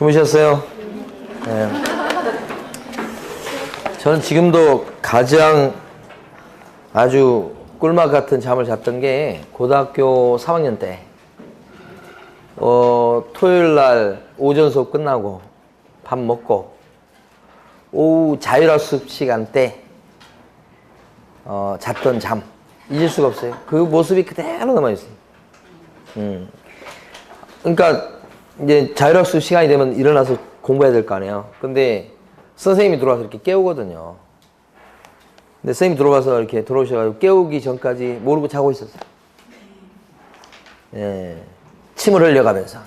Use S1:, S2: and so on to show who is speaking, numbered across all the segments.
S1: 주무셨어요? 네. 저는 지금도 가장 아주 꿀맛 같은 잠을 잤던 게 고등학교 3학년 때 토요일 날 오전 수업 끝나고 밥 먹고 오후 자율학습 시간 때 잤던 잠 잊을 수가 없어요. 그 모습이 그대로 남아있어요. 그러니까 이제 자율학습 시간이 되면 일어나서 공부해야 될 거 아니에요. 근데 선생님이 들어와서 이렇게 깨우거든요. 근데 선생님이 들어와서 이렇게 들어오셔가지고 깨우기 전까지 모르고 자고 있었어요. 예, 침을 흘려가면서.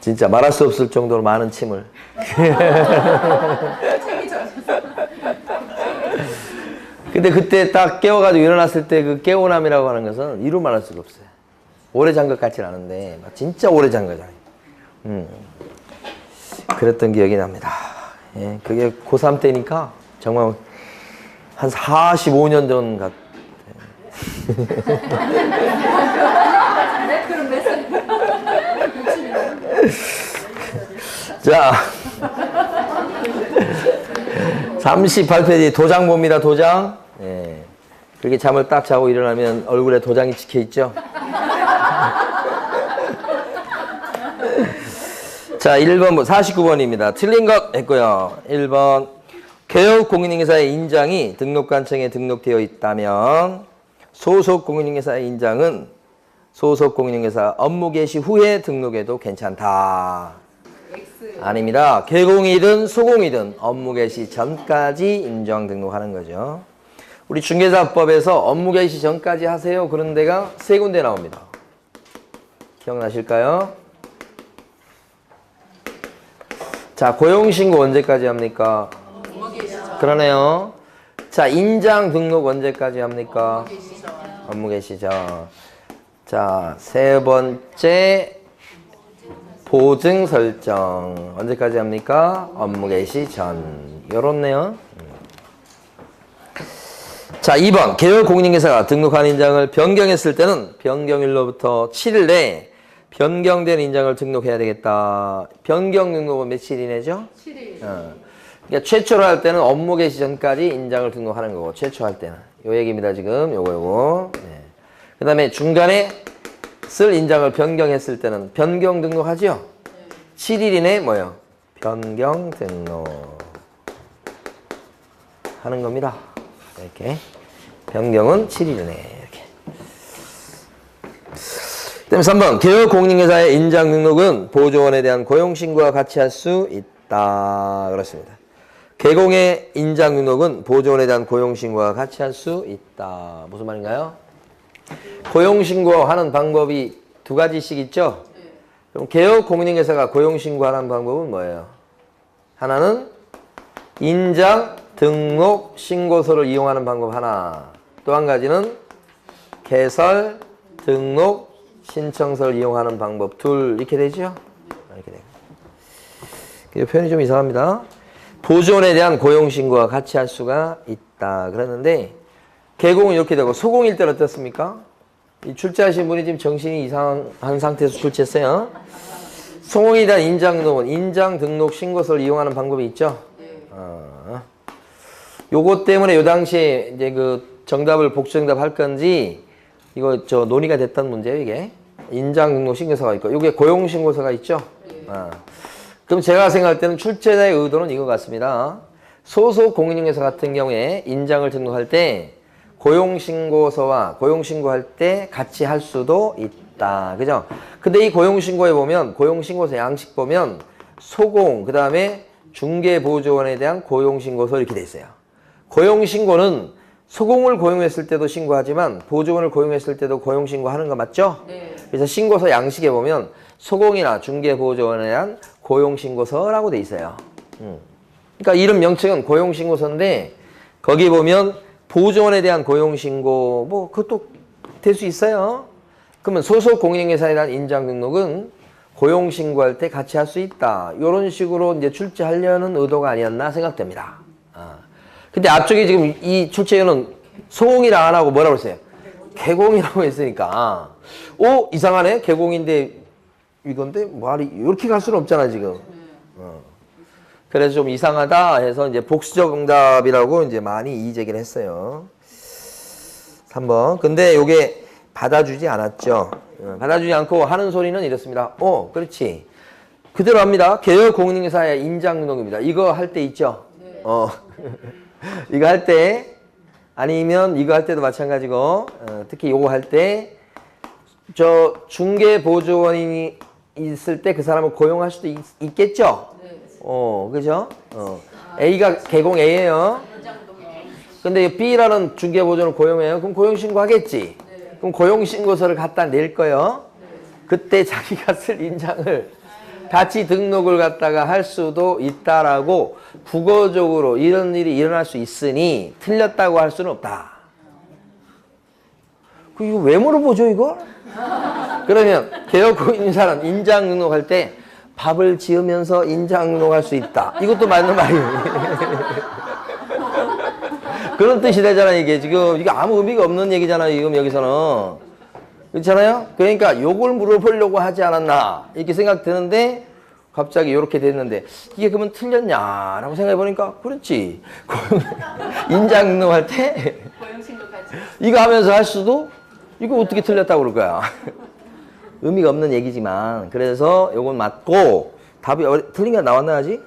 S1: 진짜 말할 수 없을 정도로 많은 침을. 근데 그때 딱 깨워가지고 일어났을 때 그 깨우남이라고 하는 것은 이루 말할 수가 없어요. 오래 잔 것 같진 않은데 진짜 오래 잔 거잖아요. 그랬던 기억이 납니다. 예, 그게 고3 때니까 정말 한 45년 전 같아요. 자, 38페이지 도장 봅니다. 도장. 예, 그렇게 잠을 딱 자고 일어나면 얼굴에 도장이 찍혀있죠. 자, 1번, 49번입니다. 틀린 것 했고요. 1번. 개업 공인중개사의 인장이 등록관청에 등록되어 있다면 소속 공인중개사의 인장은 소속 공인중개사 업무 개시 후에 등록해도 괜찮다. 아닙니다. 개공이든 소공이든 업무 개시 전까지 인정 등록하는 거죠. 우리 중개사법에서 업무 개시 전까지 하세요. 그런 데가 세 군데 나옵니다. 기억나실까요? 자, 고용신고 언제까지 합니까? 그러네요. 자, 인장 등록 언제까지 합니까? 업무 개시 전. 자, 세 번째 보증 설정 언제까지 합니까? 업무 개시 전. 요렇네요. 자, 2번 개별 공인중개사가 등록한 인장을 변경했을 때는 변경일로부터 7일 내에 변경된 인장을 등록해야 되겠다. 변경 등록은 며칠 이내죠? 7일. 그러니까 최초로 할 때는 업무 개시 전까지 인장을 등록하는 거고, 최초 할 때는. 요 얘기입니다, 지금. 요거. 네. 그 다음에 중간에 쓸 인장을 변경했을 때는 변경 등록하죠? 네. 7일 이내 뭐요? 변경 등록. 하는 겁니다. 이렇게. 변경은 7일 이내. 이렇게. 그다음에 3번 개업 공인중개사의 인장 등록은 보조원에 대한 고용신고와 같이 할 수 있다. 그렇습니다. 개공의 인장 등록은 보조원에 대한 고용신고와 같이 할 수 있다. 무슨 말인가요? 고용신고하는 방법이 두 가지씩 있죠? 그럼 개업 공인중개사가 고용신고하는 방법은 뭐예요? 하나는 인장 등록 신고서를 이용하는 방법 하나. 또 한 가지는 개설 등록 신청서를 이용하는 방법 둘. 이렇게 되죠? 이렇게 돼요. 표현이 좀 이상합니다. 보조원에 대한 고용신고와 같이 할 수가 있다. 그랬는데 개공은 이렇게 되고 소공일 때는 어떻습니까? 이 출제하신 분이 지금 정신이 이상한 상태에서 출제했어요. 소공에 대한 인장 등록은 인장 등록 신고서를 이용하는 방법이 있죠? 요거 때문에 요 당시에 이제 그 정답을 복수정답 할 건지 이거 논의가 됐던 문제예요, 이게. 인장 등록 신고서가 있고, 요게 고용 신고서가 있죠? 그럼 제가 생각할 때는 출제자의 의도는 이거 같습니다. 소속 공인중개사 같은 경우에 인장을 등록할 때 고용 신고서와 고용 신고할 때 같이 할 수도 있다. 그죠? 근데 이 고용 신고에 보면 고용 신고서 양식 보면 소공, 그다음에 중개보조원에 대한 고용 신고서 이렇게 돼 있어요. 고용 신고는 소공을 고용했을 때도 신고하지만 보조원을 고용했을 때도 고용 신고하는 거 맞죠? 네. 그래서 신고서 양식에 보면 소공이나 중개보조원에 대한 고용 신고서라고 돼 있어요. 그러니까 이름 명칭은 고용 신고서인데 거기 보면 보조원에 대한 고용 신고 뭐 그것도 될 수 있어요. 그러면 소속 공인중개사에 대한 인장 등록은 고용 신고할 때 같이 할 수 있다. 이런 식으로 이제 출제하려는 의도가 아니었나 생각됩니다. 근데 앞쪽에 지금 이 출제위원은 소공이라 안 하고 뭐라고 했어요? 개공이라고 했으니까 오 이상하네. 개공인데 이건데 말이 이렇게 갈 수는 없잖아 지금. 그래서 좀 이상하다 해서 이제 복수정답이라고 이제 많이 이의 제기를 했어요. 3번. 근데 요게 받아주지 않았죠. 받아주지 않고 하는 소리는 이렇습니다. 그렇지. 그대로 합니다. 개혁공인중개사의 인장등록입니다. 이거 할 때 있죠? 네. 이거 할 때, 아니면 이거 할 때도 마찬가지고, 특히 요거 할 때, 중개보조원이 있을 때 그 사람을 고용할 수도 있겠죠? 네. 그죠? A가 개공 A예요. 근데 B라는 중개보조원을 고용해요. 그럼 고용신고 하겠지? 네. 그럼 고용신고서를 갖다 낼 거예요. 네. 그때 자기가 쓸 인장을 같이 등록을 갖다가 할 수도 있다라고 국어적으로 이런 일이 일어날 수 있으니 틀렸다고 할 수는 없다. 이거 왜 물어보죠, 이걸? 그러면 개혁공인중개사는 인장 등록할 때 밥을 지으면서 인장 등록할 수 있다. 이것도 맞는 말이에요. 그런 뜻이 되잖아, 이게. 지금 이게 아무 의미가 없는 얘기잖아요, 지금 여기서는. 그렇잖아요? 그러니까 요걸 물어보려고 하지 않았나 이렇게 생각되는데 갑자기 이렇게 됐는데 이게 그러면 틀렸냐라고 생각해 보니까 그렇지. 인장 등록할 때 이거 하면서 할 수도 이거 어떻게 틀렸다고 그럴 거야. 의미가 없는 얘기지만 그래서 요건 맞고 답이 틀린 게 나왔나 아직?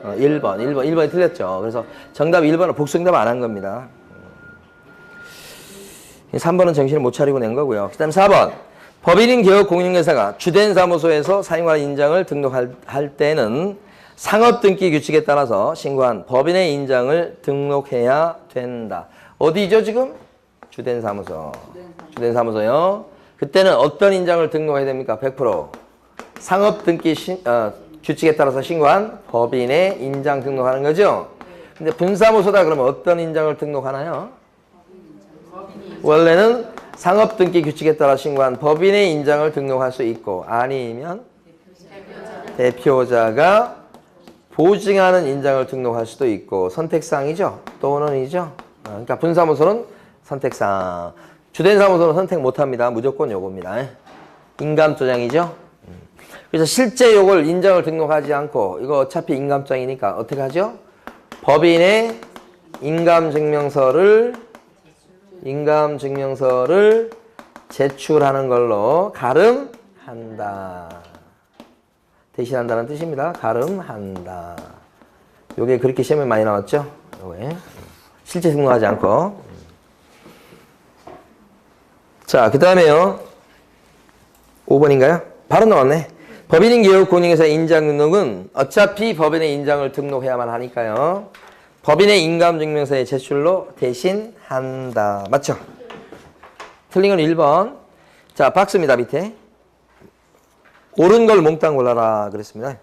S1: 1번이 틀렸죠. 그래서 정답 1번은 복수정답 안 한 겁니다. 3번은 정신을 못 차리고 낸 거고요. 그 다음 4번. 법인인 개혁공인중개사가 주된 사무소에서 사용하는 인장을 등록할 때는 상업등기 규칙에 따라서 신고한 법인의 인장을 등록해야 된다. 어디죠 지금? 주된 사무소. 주된 사무소요. 그때는 어떤 인장을 등록해야 됩니까? 100%. 상업등기 규칙에 따라서 신고한 법인의 인장 등록하는 거죠. 근데 분사무소다 그러면 어떤 인장을 등록하나요? 원래는 상업등기 규칙에 따라 신고한 법인의 인장을 등록할 수 있고 아니면 대표자가 보증하는 인장을 등록할 수도 있고 선택사항이죠. 또는이죠. 그러니까 분사무소는 선택사항. 주된 사무소는 선택 못합니다. 무조건 요겁니다. 인감조장이죠. 그래서 실제 요걸 인장을 등록하지 않고 이거 어차피 인감장이니까 어떻게 하죠? 법인의 인감증명서를 제출하는 걸로 가름한다. 대신한다는 뜻입니다. 가름한다. 요게 그렇게 시험에 많이 나왔죠? 요게. 실제 등록하지 않고. 자, 그 다음에요. 5번인가요? 바로 나왔네. 법인인 개혁공인중개사 인장 등록은 어차피 법인의 인장을 등록해야만 하니까요. 법인의 인감증명서의 제출로 대신한다. 맞죠? 틀린 건 1번. 자, 박스입니다. 밑에. 옳은 걸 몽땅 골라라 그랬습니다.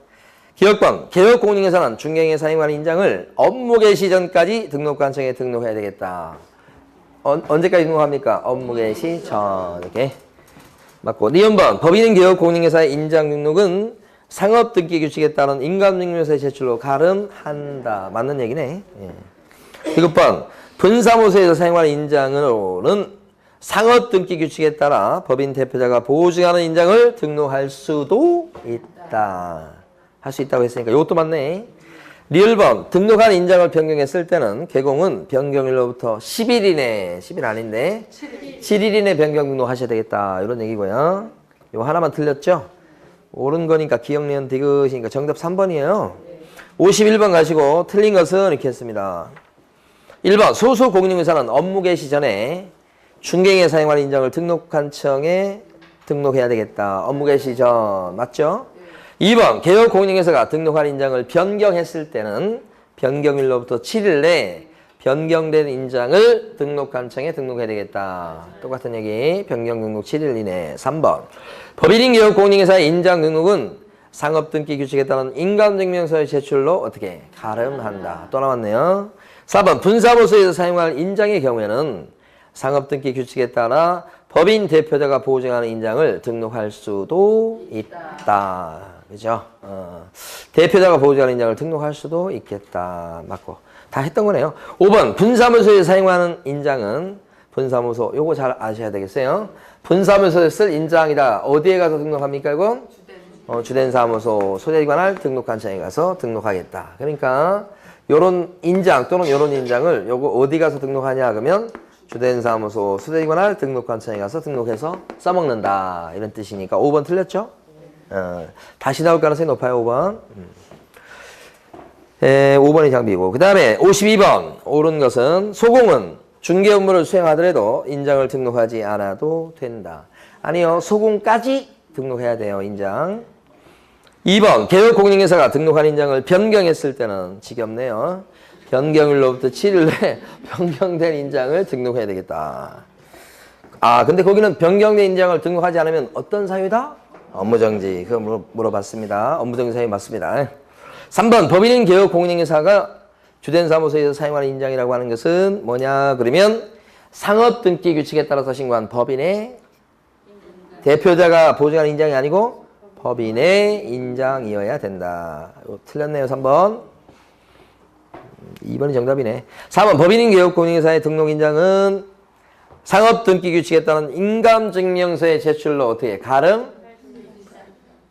S1: 기억번. 개혁공인중개사는 중개인에 사용하는 인장을 업무 개시 전까지 등록관청에 등록해야 되겠다. 언제까지 등록합니까? 업무 개시 전. 이렇게. 맞고. 니은번. 법인인 개혁공인중개사의 인장 등록은 상업등기 규칙에 따른 인감증명서의 제출로 가름한다. 맞는 얘기네. 예. 7번. 분사무소에서 사용하는 인장으로는 상업등기 규칙에 따라 법인 대표자가 보증하는 인장을 등록할 수도 있다. 할 수 있다고 했으니까 이것도 맞네. 리을번. 등록한 인장을 변경했을 때는 개공은 변경일로부터 10일 이내, 10일 아닌데 7일 이내 변경 등록하셔야 되겠다. 이런 얘기고요. 이거 하나만 틀렸죠? 옳은 거니까 기억니은 디귿이니까 정답 3번이에요. 51번 가시고 틀린 것은 이렇게 했습니다. 1번 소수공인중개사는 업무 개시 전에 중개인에 사용하는 인장을 등록관청에 등록해야 되겠다. 업무 개시 전. 맞죠? 2번 개혁공인중개사가 등록한 인장을 변경했을 때는 변경일로부터 7일 내에 변경된 인장을 등록관청에 등록해야 되겠다. 똑같은 얘기. 변경 등록 7일 이내. 3번. 법인인 개혁공인중개사의 인장 등록은 상업등기 규칙에 따른 인감증명서의 제출로 어떻게? 가름한다. 또 나왔네요. 4번. 분사무소에서 사용할 인장의 경우에는 상업등기 규칙에 따라 법인 대표자가 보증하는 인장을 등록할 수도 있다. 그죠? 대표자가 보증하는 인장을 등록할 수도 있겠다. 맞고. 다 했던 거네요. 5번. 분사무소에 사용하는 인장은 분사무소. 요거 잘 아셔야 되겠어요. 분사무소에 쓸 인장이다. 어디에 가서 등록합니까, 이건? 주된 사무소 소재에 관할 등록관청에 가서 등록하겠다. 그러니까 요런 인장 또는 요런 인장을 요거 어디 가서 등록하냐 그러면 주된 사무소 소재에 관할 등록관청에 가서 등록해서 써먹는다. 이런 뜻이니까 5번 틀렸죠? 다시 나올 가능성이 높아요, 5번. 5번이 장비고. 그 다음에 52번. 옳은 것은 소공은 중개 업무를 수행하더라도 인장을 등록하지 않아도 된다. 아니요. 소공까지 등록해야 돼요. 인장. 2번. 개업공인회사가 등록한 인장을 변경했을 때는 지겹네요. 변경일로부터 7일 내에 변경된 인장을 등록해야 되겠다. 아, 근데 거기는 변경된 인장을 등록하지 않으면 어떤 사유다? 업무정지. 그거 물어봤습니다. 업무정지 사유 맞습니다. 3번. 법인인 개업공인회사가 주된 사무소에서 사용하는 인장이라고 하는 것은 뭐냐? 그러면 상업등기 규칙에 따라서 신고한 법인의 대표자가 보증하는 인장이 아니고 법인의 인장이어야 된다. 틀렸네요. 3번. 2번이 정답이네. 4번. 법인인 개업공인회사의 등록인장은 상업등기 규칙에 따른 인감증명서의 제출로 어떻게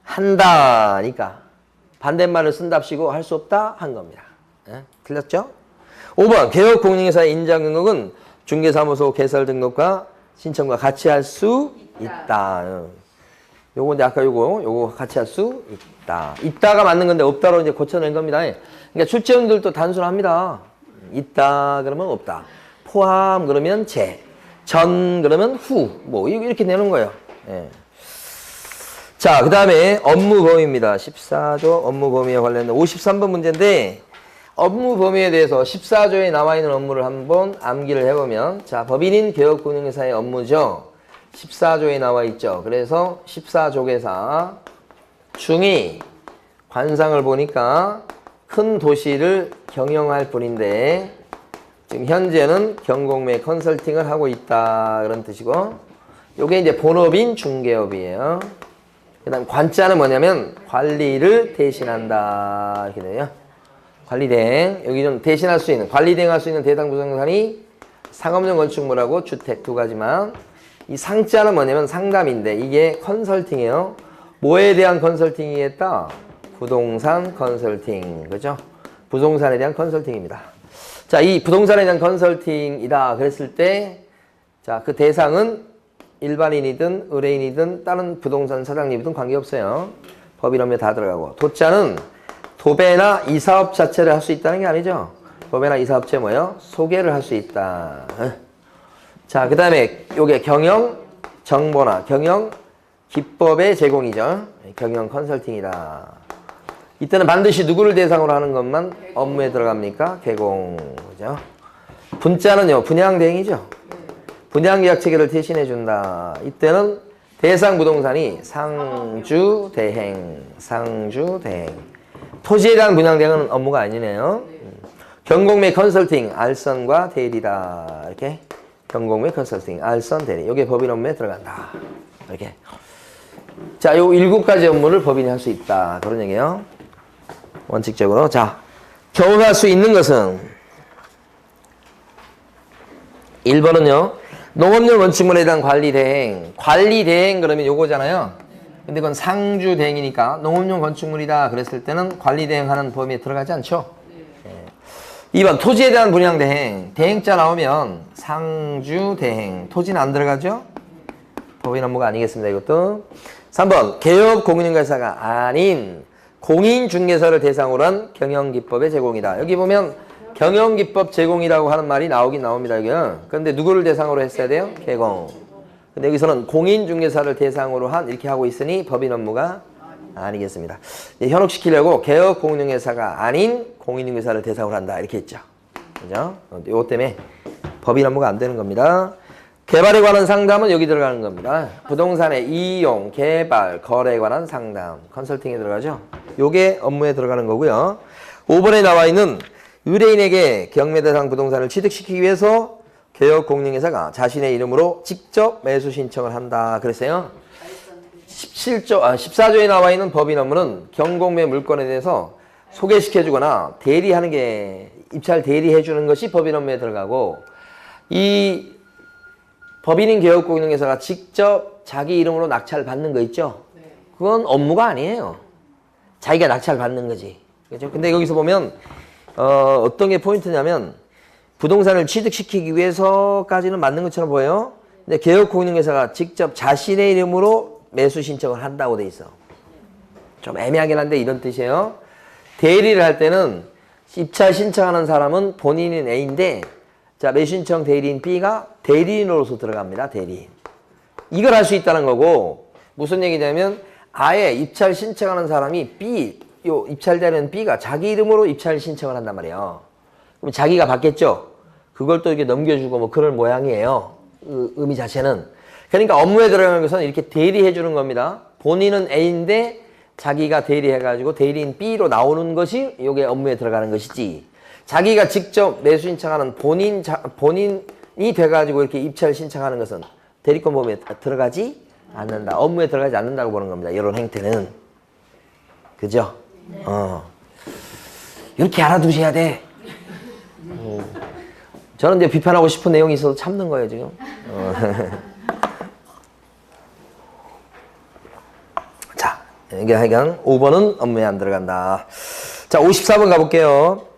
S1: 가름한다니까 반대말을 쓴답시고 할 수 없다 한 겁니다. 예? 틀렸죠? 5번. 개업공인회사의 인장 등록은 중개사무소 개설 등록과 신청과 같이 할 수 있다. 요거 이제 아까 요거 같이 할 수 있다. 있다가 맞는 건데 없다로 이제 고쳐낸 겁니다. 그러니까 출제원들도 단순합니다. 있다 그러면 없다. 포함 그러면 전 그러면 후. 뭐 이렇게 내는 거예요. 예. 자, 그 다음에 업무 범위입니다. 14조 업무 범위에 관련된 53번 문제인데 업무 범위에 대해서 14조에 나와 있는 업무를 한번 암기를 해보면 자, 법인인 개업공인회사의 업무죠. 14조에 나와 있죠. 그래서 14조계사 중이 관상을 보니까 큰 도시를 경영할 뿐인데 지금 현재는 경공매 컨설팅을 하고 있다 그런 뜻이고 요게 이제 본업인 중개업이에요. 그 다음 관자는 뭐냐면 관리를 대신한다 이렇게 돼요. 관리대행 여기 좀 대신할 수 있는 관리대행할 수 있는 대상 부동산이 상업용 건축물하고 주택 두 가지만 이 상자는 뭐냐면 상담인데 이게 컨설팅이에요. 뭐에 대한 컨설팅이겠다? 부동산 컨설팅 그죠? 부동산에 대한 컨설팅입니다. 자, 이 부동산에 대한 컨설팅이다 그랬을 때 자, 그 대상은 일반인이든 의뢰인이든 다른 부동산 사장님이든 관계없어요. 법인 업무에 다 들어가고 도자는 도배나 이 사업 자체를 할 수 있다는 게 아니죠. 도배나 이 사업체 뭐예요? 소개를 할 수 있다. 자, 그 다음에 요게 경영 정보나 경영 기법의 제공이죠. 경영 컨설팅이다. 이때는 반드시 누구를 대상으로 하는 것만 업무에 들어갑니까? 개공. 그죠? 분자는요, 분양대행이죠. 분양계약 체계를 대신해 준다. 이때는 대상 부동산이 상주대행. 토지에 대한 분양대행은 업무가 아니네요. 경공매 컨설팅, 알선과 대리다. 이렇게. 경공매 컨설팅, 알선, 대리. 이게 법인 업무에 들어간다. 이렇게. 자, 요 7가지 업무를 법인이 할 수 있다. 그런 얘기예요. 원칙적으로. 자, 겨우 할 수 있는 것은 1번은요. 농업용 건축물에 대한 관리대행. 관리대행 그러면 요거잖아요. 근데 그건 상주대행이니까 농업용 건축물이다 그랬을 때는 관리대행하는 범위에 들어가지 않죠. 2번 토지에 대한 분양대행. 대행자 나오면 상주대행. 토지는 안 들어가죠. 법인 업무가 아니겠습니다. 이것도. 3번 개업공인회사가 아닌 공인중개사를 대상으로 한 경영기법의 제공이다. 여기 보면 경영기법 제공이라고 하는 말이 나오긴 나옵니다. 여기는. 그런데 누구를 대상으로 했어야 돼요? 개공. 근데 여기서는 공인중개사를 대상으로 한 이렇게 하고 있으니 법인 업무가 아니겠습니다. 현혹시키려고 개업공인중개사가 아닌 공인중개사를 대상으로 한다. 이렇게 했죠. 그죠? 이것 때문에 법인 업무가 안 되는 겁니다. 개발에 관한 상담은 여기 들어가는 겁니다. 부동산의 이용, 개발, 거래에 관한 상담, 컨설팅에 들어가죠. 요게 업무에 들어가는 거고요. 5번에 나와 있는 의뢰인에게 경매대상 부동산을 취득시키기 위해서 개업공인중개사가 자신의 이름으로 직접 매수 신청을 한다. 그랬어요. 14조에 나와 있는 법인 업무는 경공매 물건에 대해서 소개시켜주거나 대리하는 게 입찰 대리해주는 것이 법인 업무에 들어가고 이 법인인 개업공인중개사가 직접 자기 이름으로 낙찰 받는 거 있죠? 그건 업무가 아니에요. 자기가 낙찰 받는 거지. 그죠? 근데 여기서 보면 어떤 게 포인트냐면 부동산을 취득시키기 위해서까지는 맞는 것처럼 보여요. 근데 개업공인중개사가 직접 자신의 이름으로 매수 신청을 한다고 돼 있어. 좀 애매하긴 한데 이런 뜻이에요. 대리를 할 때는 입찰 신청하는 사람은 본인인 A인데 자, 매수 신청 대리인 B가 대리인으로서 들어갑니다. 대리인. 이걸 할 수 있다는 거고 무슨 얘기냐면 아예 입찰 신청하는 사람이 B, 요 입찰되는 B가 자기 이름으로 입찰 신청을 한단 말이에요. 그럼 자기가 받겠죠? 그걸 또 이렇게 넘겨주고 뭐 그런 모양이에요. 의미 자체는. 그러니까 업무에 들어가는 것은 이렇게 대리해 주는 겁니다. 본인은 A인데 자기가 대리해가지고 대리인 B로 나오는 것이 이게 업무에 들어가는 것이지. 자기가 직접 매수 신청하는 본인이 돼가지고 이렇게 입찰 신청하는 것은 대리권 법에 들어가지 않는다. 업무에 들어가지 않는다고 보는 겁니다. 이런 행태는. 그죠? 이렇게 알아두셔야 돼. 저는 이제 비판하고 싶은 내용이 있어서 참는 거예요, 지금. 자, 이게 하여간 5번은 업무에 안 들어간다. 자, 54번 가볼게요.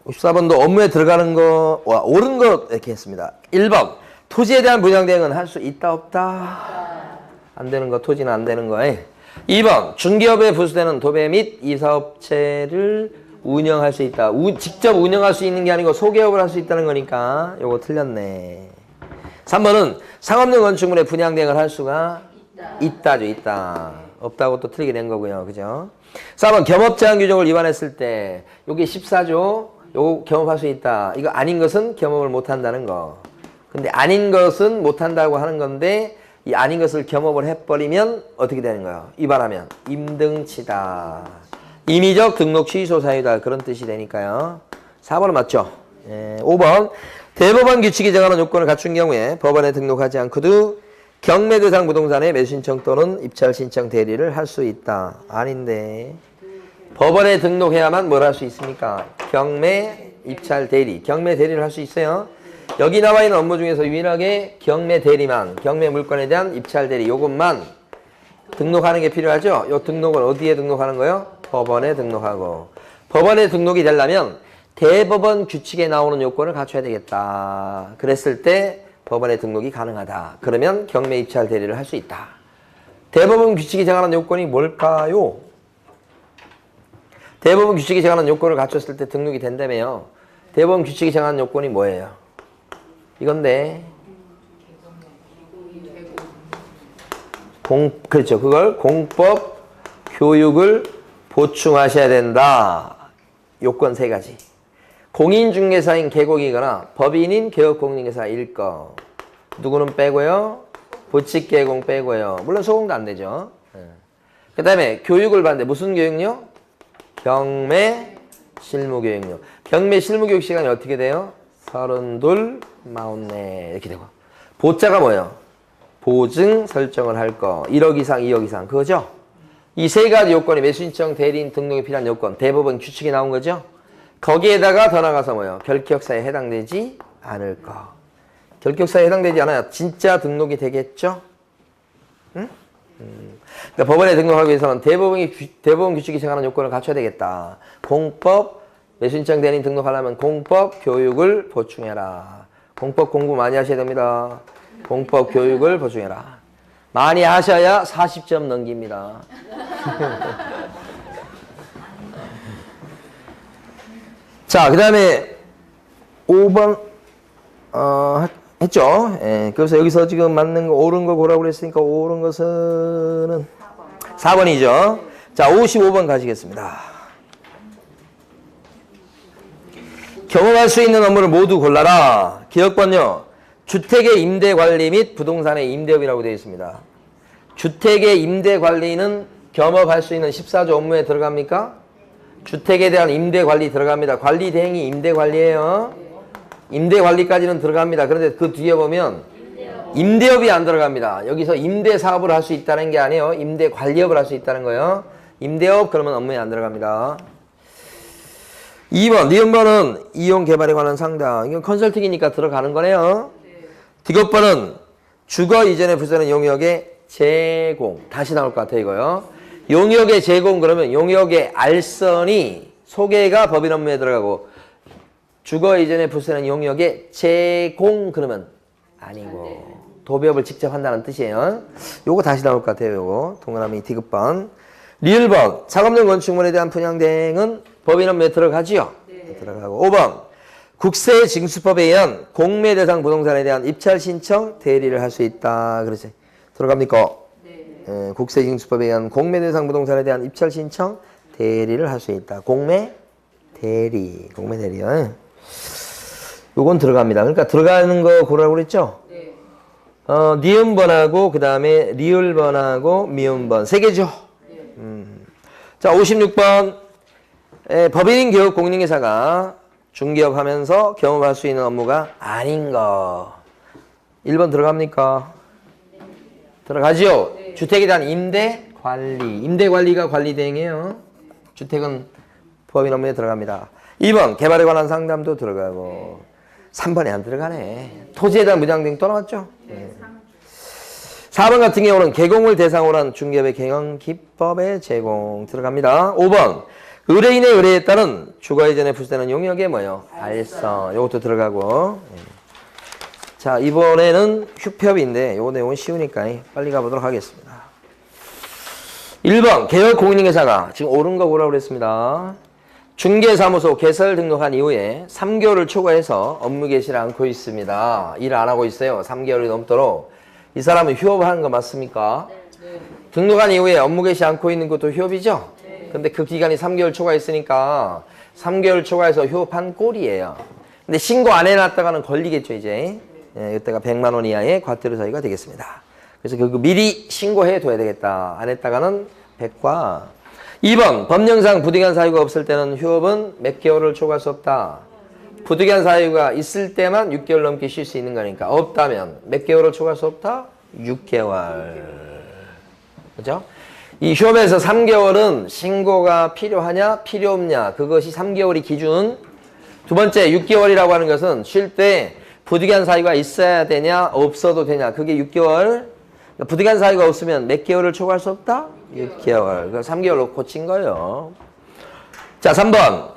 S1: 54번도 업무에 들어가는 거, 옳은 것 이렇게 했습니다. 1번, 토지에 대한 분양 대행은 할 수 있다, 없다? 안 되는 거, 토지는 안 되는 거에. 2번, 중개업에 부수되는 도배 및 이사업체를 운영할 수 있다. 직접 운영할 수 있는 게 아니고 소개업을 할 수 있다는 거니까 요거 틀렸네. 3번은 상업용 건축물에 분양 대행을 할 수가 있다죠. 있다. 없다고 또 틀리게 된 거고요. 그죠? 4번 겸업 제한 규정을 위반했을 때 요게 14조 요거 겸업할 수 있다. 이거 아닌 것은 겸업을 못 한다는 거. 근데 아닌 것은 못 한다고 하는 건데 이 아닌 것을 겸업을 해버리면 어떻게 되는 거예요? 위반하면 임등치다. 임의적 등록 취소 사유다. 그런 뜻이 되니까요. 4번은 맞죠? 5번 대법원 규칙이 정하는 요건을 갖춘 경우에 법원에 등록하지 않고도 경매 대상 부동산의 매수 신청 또는 입찰 신청 대리를 할 수 있다. 아닌데 법원에 등록해야만 뭘 할 수 있습니까? 경매 입찰 대리. 경매 대리를 할 수 있어요. 여기 나와 있는 업무 중에서 유일하게 경매 대리만, 경매 물건에 대한 입찰 대리 요것만 등록하는 게 필요하죠. 요 등록을 어디에 등록하는 거예요? 법원에 등록하고. 법원에 등록이 되려면 대법원 규칙에 나오는 요건을 갖춰야 되겠다. 그랬을 때 법원에 등록이 가능하다. 그러면 경매 입찰 대리를 할 수 있다. 대법원 규칙이 정하는 요건이 뭘까요? 대법원 규칙이 정하는 요건을 갖췄을 때 등록이 된다며요. 대법원 규칙이 정하는 요건이 뭐예요? 이건데 그렇죠. 그걸 공법 교육을 보충하셔야 된다. 요건 3가지. 공인중개사인 개공이거나 법인인 개업공인중개사일 거. 누구는 빼고요. 부칙개공 빼고요. 물론 소공도 안 되죠. 그 다음에 교육을 받는데 무슨 교육요? 경매 실무교육요. 경매 실무교육 시간이 어떻게 돼요? 32, 44 이렇게 되고. 보자가 뭐예요? 보증 설정을 할 거. 1억 이상, 2억 이상. 그거죠? 이 3가지 요건이 매수신청 대리인 등록에 필요한 요건. 대법원 규칙이 나온 거죠? 거기에다가 더 나가서 뭐예요? 결격사에 해당되지 않을 거. 결격사에 해당되지 않아야 진짜 등록이 되겠죠? 응? 그러니까 법원에 등록하기 위해서는 대법원 규칙이 정하는 요건을 갖춰야 되겠다. 공법, 매수신청 대리인 등록하려면 공법 교육을 보충해라. 공법 공부 많이 하셔야 됩니다. 공법 교육을 보충해라. 많이 하셔야 40점 넘깁니다. 자, 그 다음에 5번 했죠. 그래서 여기서 지금 맞는 거 옳은 거 고라고 그랬으니까 옳은 것은 4번이죠. 자, 55번 가시겠습니다. 경험할 수 있는 업무를 모두 골라라. 기억번요. 주택의 임대관리 및 부동산의 임대업이라고 되어 있습니다. 주택의 임대관리는 겸업할 수 있는 14조 업무에 들어갑니까? 주택에 대한 임대관리 들어갑니다. 관리 대행이 임대관리예요. 임대관리까지는 들어갑니다. 그런데 그 뒤에 보면 임대업이 안 들어갑니다. 여기서 임대사업을 할 수 있다는 게 아니에요. 임대관리업을 할 수 있다는 거예요. 임대업 그러면 업무에 안 들어갑니다. 2번, 니은번은 이용 개발에 관한 상담. 이건 컨설팅이니까 들어가는 거네요. 디귿번은 주거 이전에 부서는 용역의 제공. 다시 나올 것 같아요, 이거요. 용역의 제공 그러면 용역의 알선이 소개가 법인 업무에 들어가고 주거 이전에 부서는 용역의 제공 그러면 아니고 도배업을 직접 한다는 뜻이에요. 요거 다시 나올 것 같아요, 요거. 동그라미 디귿번. 리을번 작업용 건축물에 대한 분양대행은 법인 업무에 들어가지요. 네. 들어가고 5번 국세 징수법에 의한 공매 대상 부동산에 대한 입찰 신청 대리를 할 수 있다. 그래서 들어갑니까? 네. 국세 징수법에 의한 공매 대상 부동산에 대한 입찰 신청 대리를 할 수 있다. 공매 대리. 공매 대리요. 요건 들어갑니다. 그러니까 들어가는 거 고르라고 그랬죠? 네. 니은번하고 그다음에 리을번하고 미음번 세 개죠. 네. 자, 56번. 법인인 기업 공인중개사가 중개업 하면서 경험할 수 있는 업무가 아닌 거. 1번 들어갑니까? 네. 들어가지요? 네. 주택에 대한 임대관리. 임대관리가 관리대행이에요. 주택은 법인 업무에 들어갑니다. 2번 개발에 관한 상담도 들어가고 3번에 안 들어가네. 토지에 대한 무장등 또 나왔죠? 네. 4번 같은 경우는 개공을 대상으로 한 중개업의 경영 기법의 제공 들어갑니다. 5번 의뢰인의 의뢰에 따른 주거 이전에 부수되는 용역의 뭐요? 알선. 요것도 들어가고. 자, 이번에는 휴폐업인데 요 내용은 쉬우니까 빨리 가보도록 하겠습니다. 1번 개업 공인중개사가 지금 옳은 거 뭐라고 그랬습니다. 중개사무소 개설 등록한 이후에 3개월을 초과해서 업무 개시를 않고 있습니다. 일 안 하고 있어요. 3개월이 넘도록. 이 사람은 휴업하는 거 맞습니까? 네. 등록한 이후에 업무 개시 않고 있는 것도 휴업이죠? 네. 근데 그 기간이 3개월 초과했으니까 3개월 초과해서 휴업한 꼴이에요. 근데 신고 안 해놨다가는 걸리겠죠, 이제. 네, 이때가 100만 원 이하의 과태료 사유가 되겠습니다. 그래서 그 미리 신고해 둬야 되겠다. 안 했다가는 100과 2번 법령상 부득이한 사유가 없을 때는 휴업은 몇 개월을 초과할 수 없다. 부득이한 사유가 있을 때만 6개월 넘게 쉴 수 있는 거니까 없다면 몇 개월을 초과할 수 없다? 6개월. 그죠? 이 휴업에서 3개월은 신고가 필요하냐 필요 없냐 그것이 3개월이 기준. 두 번째 6개월이라고 하는 것은 쉴 때 부득이한 사유가 있어야 되냐 없어도 되냐 그게 6개월. 부득이한 사유가 없으면 몇 개월을 초과할 수 없다? 6개월. 3개월로 고친 거예요. 자, 3번.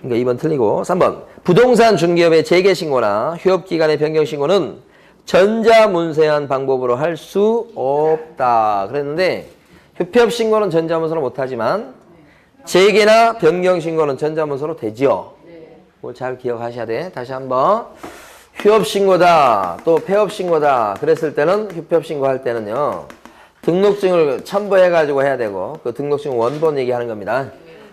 S1: 그러니까 2번 틀리고 3번. 부동산 중개업의 재개신고나 휴업기간의 변경신고는 전자문서한 방법으로 할 수 없다. 그랬는데 휴폐업신고는 전자문서로 못하지만 재개나 변경신고는 전자문서로 되지요. 그걸 잘 기억하셔야 돼. 다시 한번. 휴업신고다 또 폐업신고다 그랬을 때는 휴폐업신고 할 때는요 등록증을 첨부해가지고 해야 되고 그 등록증 원본 얘기하는 겁니다.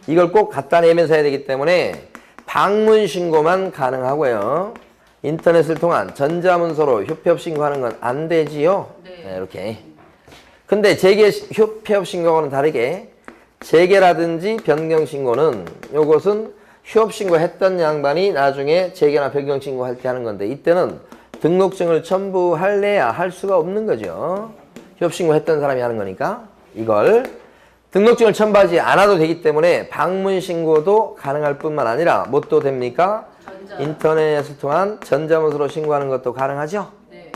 S1: 이걸 꼭 갖다 내면서 해야 되기 때문에 방문신고만 가능하고요. 인터넷을 통한 전자문서로 휴폐업신고하는 건 안 되지요. 네, 이렇게. 근데 재개 휴폐업신고와는 다르게 재개라든지 변경신고는 요것은 휴업신고 했던 양반이 나중에 재개나 변경신고 할 때 하는 건데 이때는 등록증을 첨부할래야 할 수가 없는 거죠. 휴업신고 했던 사람이 하는 거니까 이걸 등록증을 첨부하지 않아도 되기 때문에 방문신고도 가능할 뿐만 아니라 뭣도 됩니까? 인터넷을 통한 전자문서로 신고하는 것도 가능하죠? 네.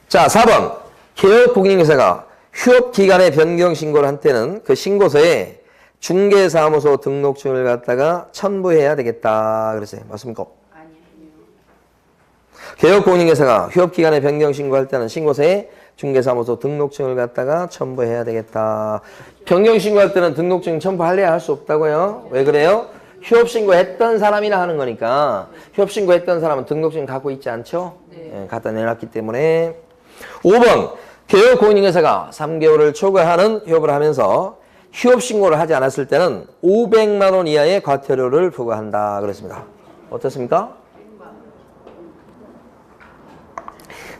S1: 자, 4번 개업 공인중개사가 휴업기간에 변경신고를 한 때는 그 신고서에 중개사무소 등록증을 갖다가 첨부해야 되겠다. 그랬어요. 맞습니까? 아니요. 개업공인중개사가 휴업기간에 변경신고할 때는 신고서에 중개사무소 등록증을 갖다가 첨부해야 되겠다. 변경신고할 때는 등록증 첨부할래야 할 수 없다고요. 왜 그래요? 휴업신고했던 사람이나 하는 거니까 휴업신고했던 사람은 등록증 갖고 있지 않죠? 네. 갖다 내놨기 때문에 5번 개업공인중개사가 3개월을 초과하는 휴업을 하면서 휴업신고를 하지 않았을 때는 500만 원 이하의 과태료를 부과한다 그랬습니다. 어떻습니까?